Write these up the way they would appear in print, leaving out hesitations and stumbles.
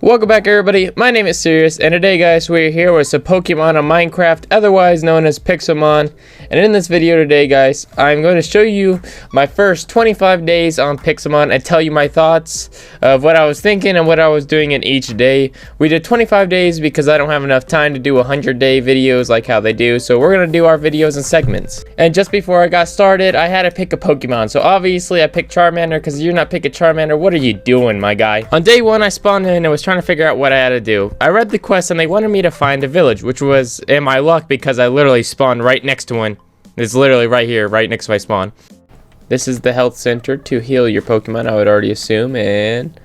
Welcome back everybody, my name is Sewious, and today guys we're here with some Pokemon on Minecraft, otherwise known as Pixelmon. And in this video today guys, I'm going to show you my first 25 days on Pixelmon and tell you my thoughts of what I was thinking and what I was doing in each day. We did 25 days because I don't have enough time to do 100-day videos like how they do, so we're going to do our videos in segments. And just before I got started, I had to pick a Pokemon, so obviously I picked Charmander because you're not picking Charmander. What are you doing, my guy? On day 1 I spawned in and was trying to figure out what I had to do. I read the quest and they wanted me to find a village, which was in my luck because I literally spawned right next to one. It's literally right here, right next to my spawn. This is the health center to heal your Pokemon, I would already assume. And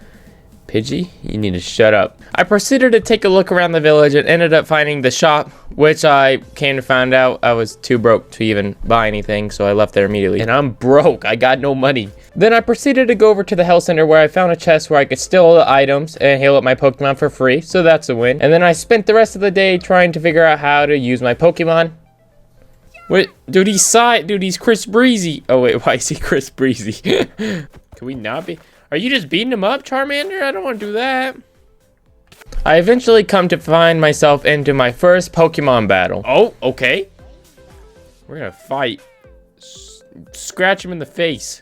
Pidgey, you need to shut up. I proceeded to take a look around the village and ended up finding the shop, which I came to find out I was too broke to even buy anything, so I left there immediately. And I'm broke, I got no money. Then I proceeded to go over to the health center where I found a chest where I could steal all the items and heal up my Pokemon for free, so that's a win. And then I spent the rest of the day trying to figure out how to use my Pokemon. Wait, dude, he's Chris Breezy. Oh wait, why is he Chris Breezy? Can we not be? Are you just beating him up, Charmander? I don't want to do that. I eventually come to find myself into my first Pokemon battle. Oh, okay. We're gonna fight. Scratch him in the face.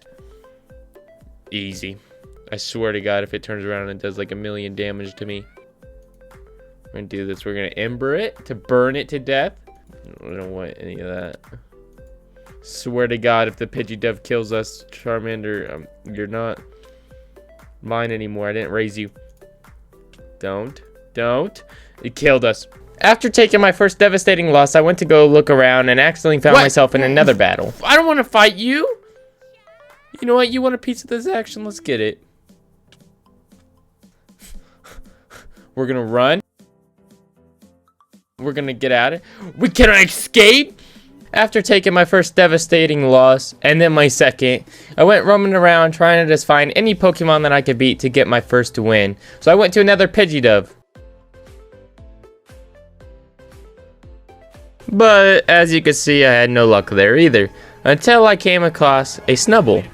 Easy. I swear to God, if it turns around and does like 1,000,000 damage to me. We're gonna do this. We're gonna Ember it to burn it to death. I don't want any of that. Swear to God, if the Pidgeydove kills us, Charmander, you're not mine anymore. I didn't raise you. Don't. It killed us. After taking my first devastating loss, I went to go look around and accidentally found myself in another battle. I don't want to fight you. You know what? You want a piece of this action? Let's get it. We're gonna run. We're gonna get at it. We cannot escape. After taking my first devastating loss, and then my second, I went roaming around trying to just find any Pokemon that I could beat to get my first win. So I went to another Pidgeydove. But, as you can see, I had no luck there either. Until I came across a Snubbull.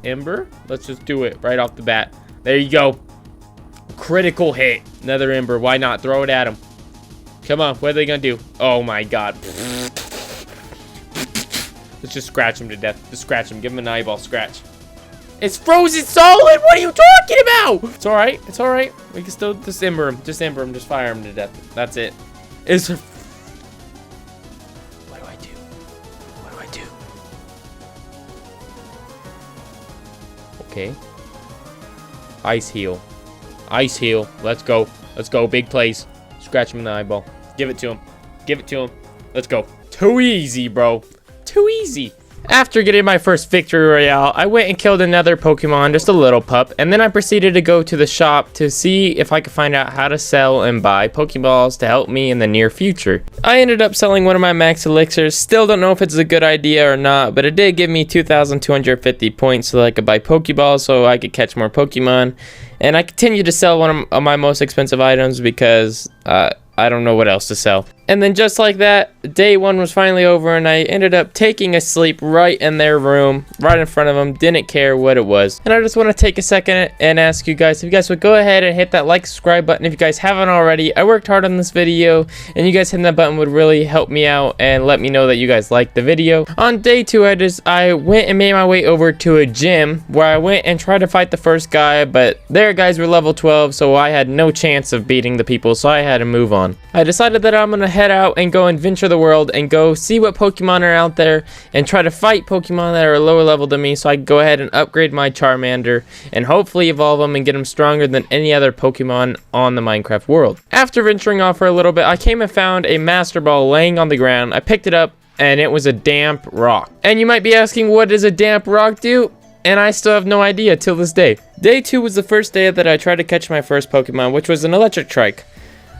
Ember? Let's just do it right off the bat. There you go. Critical hit. Another Ember. Why not? Throw it at him. Come on. What are they gonna do? Oh my God. Let's just scratch him to death. Just scratch him. Give him an eyeball scratch. It's frozen solid. What are you talking about? It's all right. It's all right. We can still just Ember him. Just Ember him. Just fire him to death. That's it. It's... What do I do? What do I do? Okay. Ice heal. Ice heal. Let's go. Let's go. Big plays. Scratch him in the eyeball. Give it to him. Give it to him. Let's go. Too easy, bro. Too easy. After getting my first victory royale, I went and killed another Pokemon, just a little pup, and then I proceeded to go to the shop to see if I could find out how to sell and buy Pokeballs to help me in the near future. I ended up selling one of my max elixirs. Still don't know if it's a good idea or not, but it did give me 2,250 points so that I could buy Pokeballs so I could catch more Pokemon. And I continued to sell one of my most expensive items because I don't know what else to sell. And then just like that, day 1 was finally over and I ended up taking a sleep right in their room, right in front of them. Didn't care what it was. And I just want to take a second and ask you guys if you guys would go ahead and hit that like, subscribe button if you guys haven't already. I worked hard on this video and you guys hitting that button would really help me out and let me know that you guys liked the video. On day 2, I went and made my way over to a gym where I went and tried to fight the first guy, but their guys were level 12, so I had no chance of beating the people, so I had to move on. I decided that I'm gonna head out and go and venture the world and go see what Pokemon are out there and try to fight Pokemon that are lower level than me so I can go ahead and upgrade my Charmander and hopefully evolve them and get them stronger than any other Pokemon on the Minecraft world. After venturing off for a little bit, I came and found a Master Ball laying on the ground. I picked it up and it was a damp rock. And you might be asking, what does a damp rock do? And I still have no idea till this day. Day 2 was the first day that I tried to catch my first Pokemon, which was an electric trike.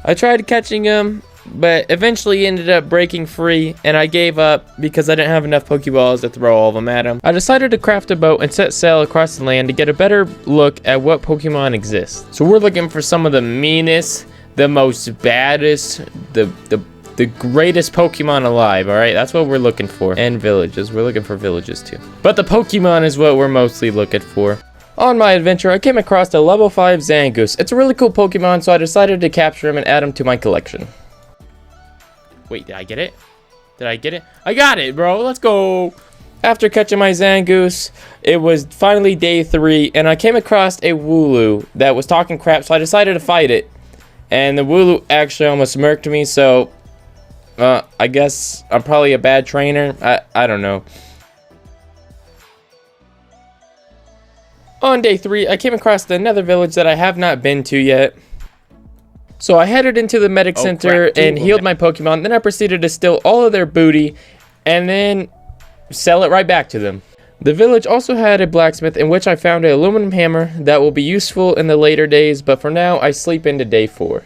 I tried catching him, but eventually ended up breaking free, and I gave up because I didn't have enough Pokeballs to throw all of them at him. I decided to craft a boat and set sail across the land to get a better look at what Pokemon exist. So we're looking for some of the meanest, the most baddest, the greatest Pokemon alive, alright? That's what we're looking for. And villages. We're looking for villages too. But the Pokemon is what we're mostly looking for. On my adventure, I came across a level 5 Zangoose. It's a really cool Pokemon, so I decided to capture him and add him to my collection. Wait, did I get it? Did I get it? I got it, bro. Let's go. After catching my Zangoose, it was finally day 3, and I came across a Wooloo that was talking crap, so I decided to fight it. And the Wooloo actually almost murked me, so I guess I'm probably a bad trainer. I don't know. On day 3, I came across another village that I have not been to yet. So I headed into the medic center and healed my Pokemon. Then I proceeded to steal all of their booty and then sell it right back to them. The village also had a blacksmith in which I found an aluminum hammer that will be useful in the later days, but for now I sleep into day 4.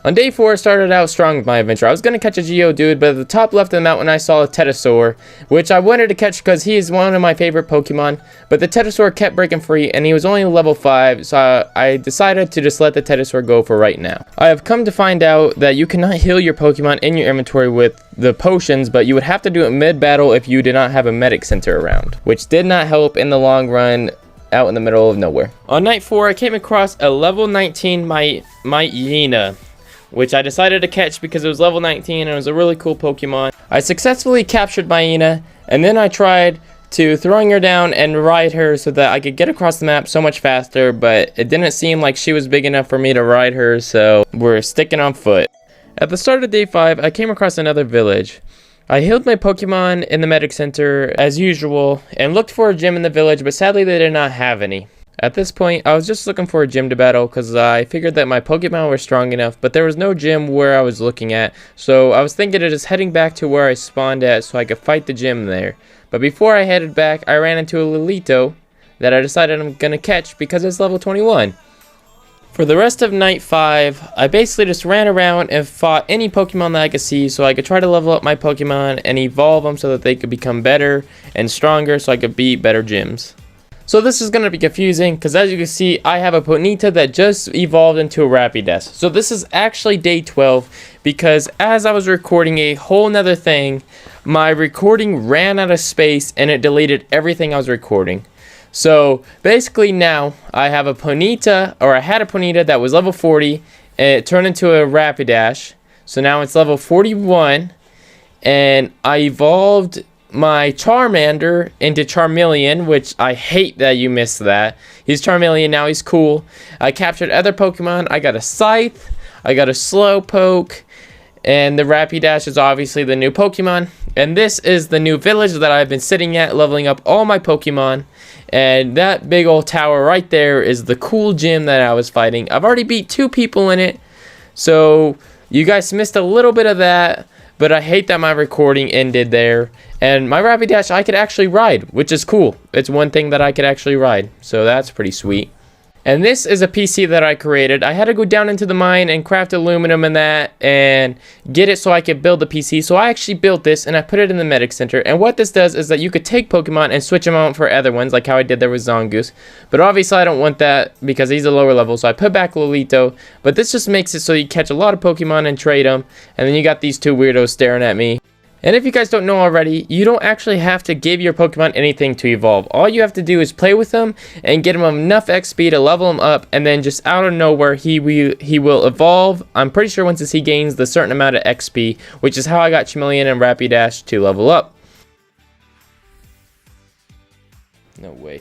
On day 4, I started out strong with my adventure. I was going to catch a Geodude, but at the top left of the mountain I saw a Teddisaur, which I wanted to catch because he is one of my favorite Pokemon, but the Teddisaur kept breaking free and he was only level 5, so I decided to just let the Teddisaur go for right now. I have come to find out that you cannot heal your Pokemon in your inventory with the potions, but you would have to do it mid-battle if you did not have a medic center around, which did not help in the long run out in the middle of nowhere. On night 4, I came across a level 19 Myena, which I decided to catch because it was level 19 and it was a really cool Pokemon. I successfully captured Myena, and then I tried to throwing her down and ride her so that I could get across the map so much faster, but it didn't seem like she was big enough for me to ride her, so we're sticking on foot. At the start of day 5, I came across another village. I healed my Pokemon in the medic center as usual and looked for a gym in the village, but sadly they did not have any. At this point, I was just looking for a gym to battle because I figured that my Pokemon were strong enough, but there was no gym where I was looking at, so I was thinking of just heading back to where I spawned at so I could fight the gym there. But before I headed back, I ran into a Lilito that I decided I'm gonna catch because it's level 21. For the rest of night 5, I basically just ran around and fought any Pokemon that I could see so I could try to level up my Pokemon and evolve them so that they could become better and stronger so I could beat better gyms. So this is going to be confusing because as you can see, I have a Ponyta that just evolved into a Rapidash. So this is actually day 12 because as I was recording a whole nother thing, my recording ran out of space and it deleted everything I was recording. So basically now I have a Ponyta, or I had a Ponyta that was level 40 and it turned into a Rapidash. So now it's level 41 and I evolved my Charmander into Charmeleon, which I hate that you missed that. He's Charmeleon now, he's cool. I captured other Pokemon. I got a Scythe, I got a Slowpoke, and the Rapidash is obviously the new Pokemon. And this is the new village that I've been sitting at, leveling up all my Pokemon. And that big old tower right there is the cool gym that I was fighting. I've already beat 2 people in it, so you guys missed a little bit of that. But I hate that my recording ended there. And my Rapidash I could actually ride, which is cool. It's one thing that I could actually ride, so that's pretty sweet. And this is a PC that I created. I had to go down into the mine and craft aluminum and that and get it so I could build the PC. So I actually built this and I put it in the medic center. And what this does is that you could take Pokemon and switch them out for other ones, like how I did there with Zangoose. But obviously I don't want that because he's a lower level, so I put back Lilito. But this just makes it so you catch a lot of Pokemon and trade them. And then you got these 2 weirdos staring at me. And if you guys don't know already, you don't actually have to give your Pokemon anything to evolve. All you have to do is play with them and get them enough XP to level them up, and then just out of nowhere he will evolve. I'm pretty sure once he gains the certain amount of XP, which is how I got Charmeleon and Rapidash to level up. No way.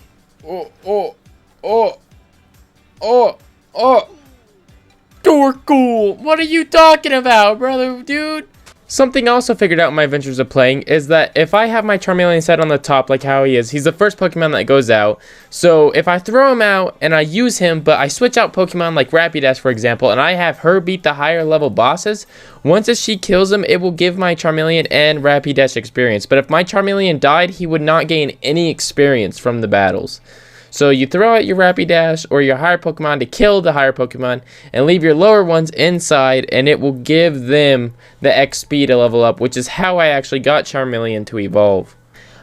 Dorkool! What are you talking about, brother, dude? Something I also figured out in my adventures of playing is that if I have my Charmeleon set on the top like how he is, he's the first Pokemon that goes out. So if I throw him out and I use him, but I switch out Pokemon like Rapidash for example, and I have her beat the higher level bosses, once she kills him, it will give my Charmeleon and Rapidash experience. But if my Charmeleon died, he would not gain any experience from the battles. So you throw out your Rapidash or your higher Pokemon to kill the higher Pokemon and leave your lower ones inside, and it will give them the XP to level up, which is how I actually got Charmeleon to evolve.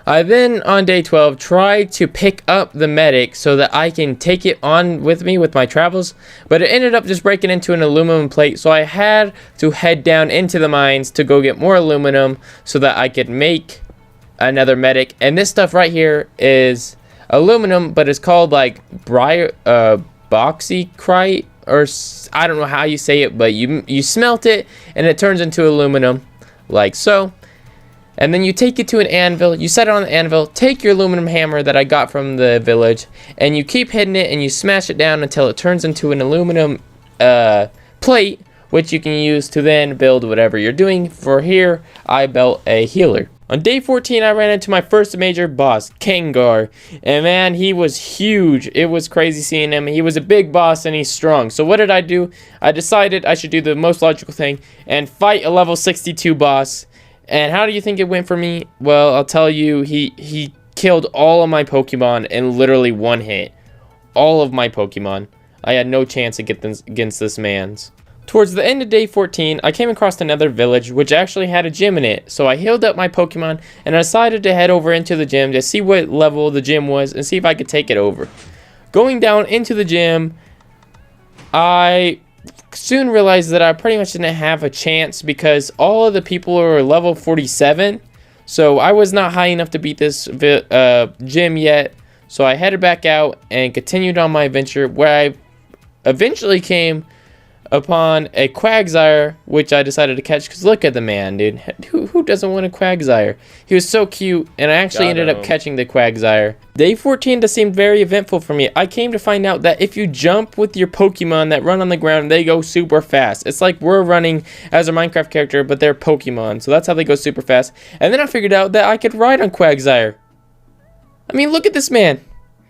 I then, on day 12, tried to pick up the medic so that I can take it on with me with my travels, but it ended up just breaking into an aluminum plate, so I had to head down into the mines to go get more aluminum so that I could make another medic. And this stuff right here is aluminum, but it's called like boxycrite, or I don't know how you say it, but you smelt it and it turns into aluminum, like so. And then you take it to an anvil, you set it on the anvil, take your aluminum hammer that I got from the village, and you keep hitting it and you smash it down until it turns into an aluminum plate, which you can use to then build whatever you're doing. For here, I built a healer. On day 14, I ran into my first major boss, Kangar, and man, he was huge. It was crazy seeing him. He was a big boss and he's strong. So what did I do? I decided I should do the most logical thing and fight a level 62 boss. And how do you think it went for me? Well, I'll tell you, he killed all of my Pokemon in literally one hit. All of my Pokemon. I had no chance against this man's. Towards the end of day 14, I came across another village which actually had a gym in it. So I healed up my Pokemon and I decided to head over into the gym to see what level the gym was and see if I could take it over. Going down into the gym, I soon realized that I pretty much didn't have a chance because all of the people were level 47. So I was not high enough to beat this gym yet. So I headed back out and continued on my adventure, where I eventually came upon a Quagsire, which I decided to catch because look at the man, dude. Who doesn't want a Quagsire? He was so cute, and I actually ended up catching the Quagsire. Day 14 just seemed very eventful for me. I came to find out that if you jump with your Pokemon that run on the ground, they go super fast. It's like we're running as a Minecraft character, but they're Pokemon, so that's how they go super fast. And then I figured out that I could ride on Quagsire. I mean, look at this man.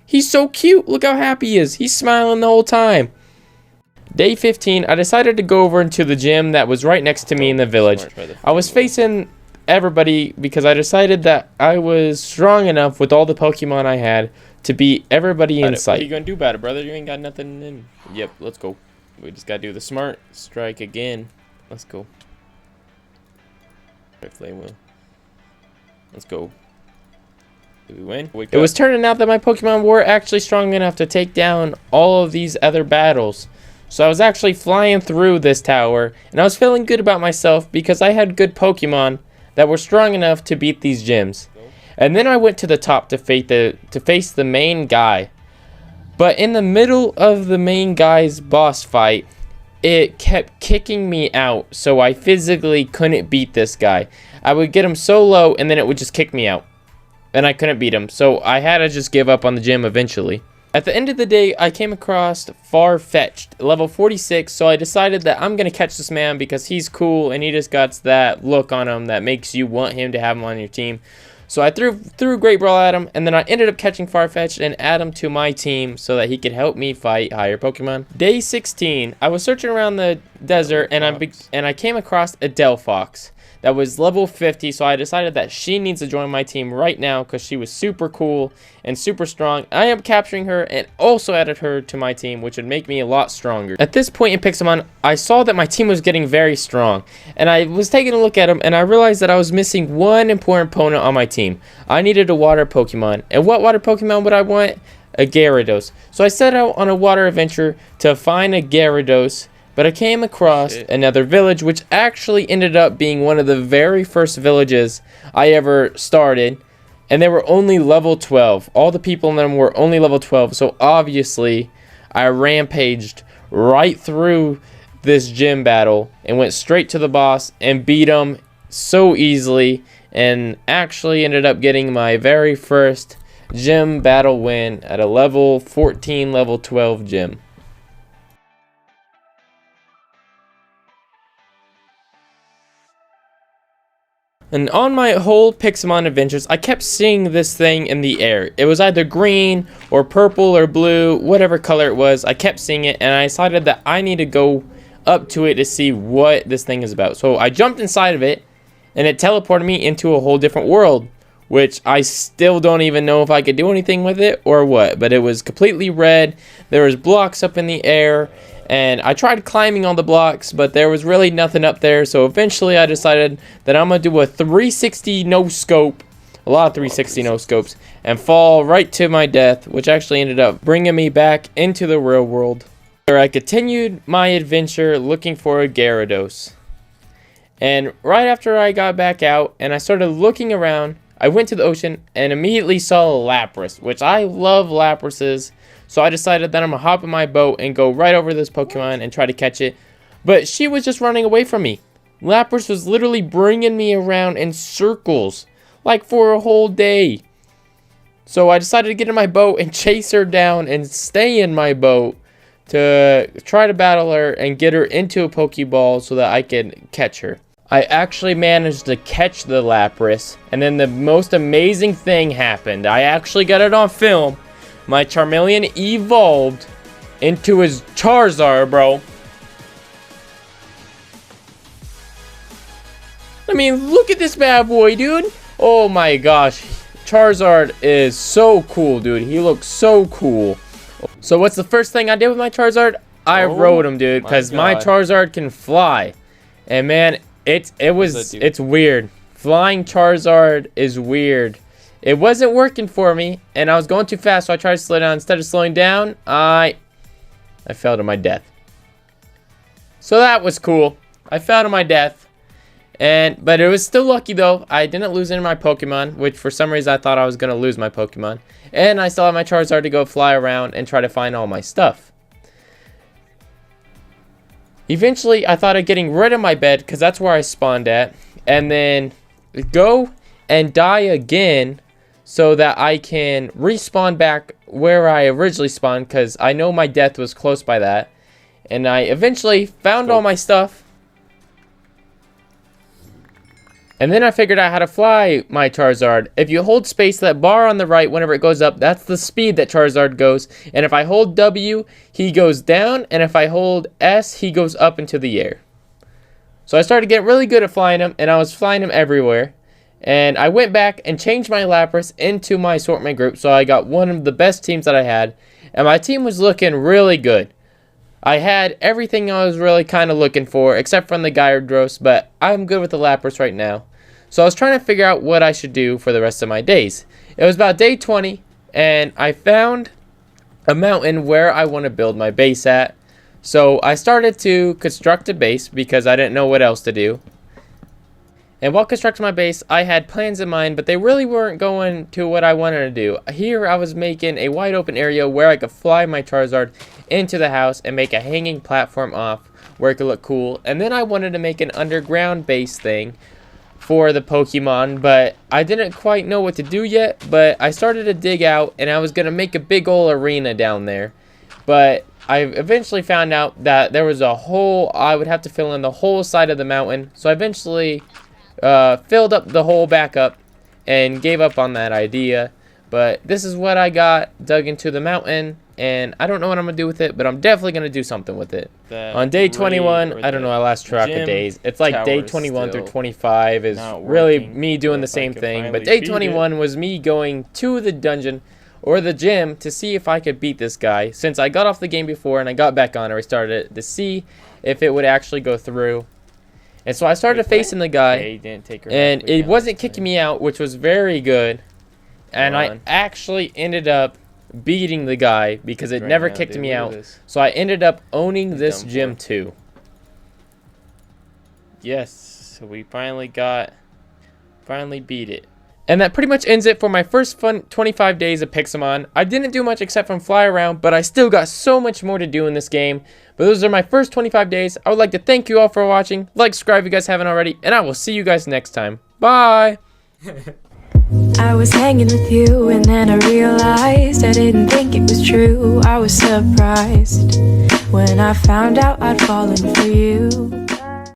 He's so cute. Look how happy he is. He's smiling the whole time. Day 15, I decided to go over into the gym that was right next to me in the village. I was facing everybody because I decided that I was strong enough with all the Pokemon I had to beat everybody in sight. What are you gonna do about it, brother? You ain't got nothing in. Yep, let's go. We just gotta do the smart strike again. Let's go. Flame wheel. Let's go. Did we win? It was turning out that my Pokemon were actually strong enough to take down all of these other battles. So I was actually flying through this tower, and I was feeling good about myself because I had good Pokemon that were strong enough to beat these gyms. And then I went to the top to face the main guy. But in the middle of the main guy's boss fight, it kept kicking me out, so I physically couldn't beat this guy. I would get him so low, and then it would just kick me out. And I couldn't beat him, so I had to just give up on the gym eventually. At the end of the day, I came across Farfetch'd, level 46, so I decided that I'm going to catch this man because he's cool and he just got that look on him that makes you want him to have him on your team. So I threw Great Brawl at him, and then I ended up catching Farfetch'd and add him to my team so that he could help me fight higher Pokemon. Day 16, I was searching around the desert and I came across a Delphox that was level 50, so I decided that she needs to join my team right now because she was super cool and super strong. I am capturing her and also added her to my team, which would make me a lot stronger. At this point in Pixelmon, I saw that my team was getting very strong, and I was taking a look at them, and I realized that I was missing one important opponent on my team. I needed a water Pokemon, and what water Pokemon would I want? A Gyarados. So I set out on a water adventure to find a Gyarados, but I came across another village, which actually ended up being one of the very first villages I ever started. And they were only level 12. All the people in them were only level 12. So obviously, I rampaged right through this gym battle and went straight to the boss and beat him so easily. And actually ended up getting my very first gym battle win at a level 14, level 12 gym. And on my whole Pixelmon adventures, I kept seeing this thing in the air. It was either green or purple or blue, whatever color it was. I kept seeing it, and I decided that I need to go up to it to see what this thing is about. So I jumped inside of it, and it teleported me into a whole different world, which I still don't even know if I could do anything with it or what. But it was completely red. There was blocks up in the air. And I tried climbing on the blocks, but there was really nothing up there. So eventually I decided that I'm going to do a 360 no-scope, a lot of 360 no-scopes, and fall right to my death, which actually ended up bringing me back into the real world, where I continued my adventure looking for a Gyarados. And right after I got back out and I started looking around, I went to the ocean and immediately saw a Lapras, which I love Laprases. So I decided that I'm gonna hop in my boat and go right over this Pokemon and try to catch it. But she was just running away from me. Lapras was literally bringing me around in circles, like for a whole day. So I decided to get in my boat and chase her down and stay in my boat to try to battle her and get her into a Pokeball so that I can catch her. I actually managed to catch the Lapras, and then the most amazing thing happened. I actually got it on film. My Charmeleon evolved into his Charizard, bro. I mean, look at this bad boy, dude. Oh my gosh. Charizard is so cool, dude. He looks so cool. So what's the first thing I did with my Charizard? I rode him, dude, because my Charizard can fly. And man, it's weird. Flying Charizard is weird. It wasn't working for me, and I was going too fast, so I tried to slow down. Instead of slowing down, I fell to my death. So that was cool. I fell to my death. But it was still lucky though. I didn't lose any of my Pokemon, which for some reason I thought I was going to lose my Pokemon. And I still have my Charizard to go fly around and try to find all my stuff. Eventually, I thought of getting rid of my bed, because that's where I spawned at. And then go and die again so that I can respawn back where I originally spawned, because I know my death was close by that. And I eventually found all my stuff. And then I figured out how to fly my Charizard. If you hold space, that bar on the right, whenever it goes up, that's the speed that Charizard goes. And if I hold W, he goes down. And if I hold S, he goes up into the air. So I started getting really good at flying him, and I was flying him everywhere. And I went back and changed my Lapras into my assortment group, so I got one of the best teams that I had. And my team was looking really good. I had everything I was really kind of looking for, except from the Gyarados, but I'm good with the Lapras right now. So I was trying to figure out what I should do for the rest of my days. It was about day 20, and I found a mountain where I want to build my base at. So I started to construct a base because I didn't know what else to do. And while constructing my base, I had plans in mind, but they really weren't going to what I wanted to do. Here I was making a wide open area where I could fly my Charizard into the house and make a hanging platform off where it could look cool. And then I wanted to make an underground base thing for the Pokemon, but I didn't quite know what to do yet. But I started to dig out, and I was going to make a big old arena down there. But I eventually found out that there was a hole. I would have to fill in the whole side of the mountain. So I eventually filled up the hole back up and gave up on that idea. But this is what I got dug into the mountain, and I don't know what I'm gonna do with it, but I'm definitely gonna do something with it. On day 21, I don't know, I lost track of days. It's like day 21 through 25 is really me doing the same thing, but day 21 was me going to the dungeon or the gym to see if I could beat this guy. Since I got off the game before and I got back on, I restarted it to see if it would actually go through. And so I started facing the guy, and it wasn't kicking me out, which was very good. And I actually ended up beating the guy because it never kicked me out. So I ended up owning this gym too. Yes, so we finally beat it. And that pretty much ends it for my first fun 25 days of Pixelmon. I didn't do much except from fly around, but I still got so much more to do in this game. But those are my first 25 days. I would like to thank you all for watching. Like, subscribe if you guys haven't already, and I will see you guys next time. Bye! I was hanging with you, and then I realized I didn't think it was true. I was surprised when I found out I'd fallen for you.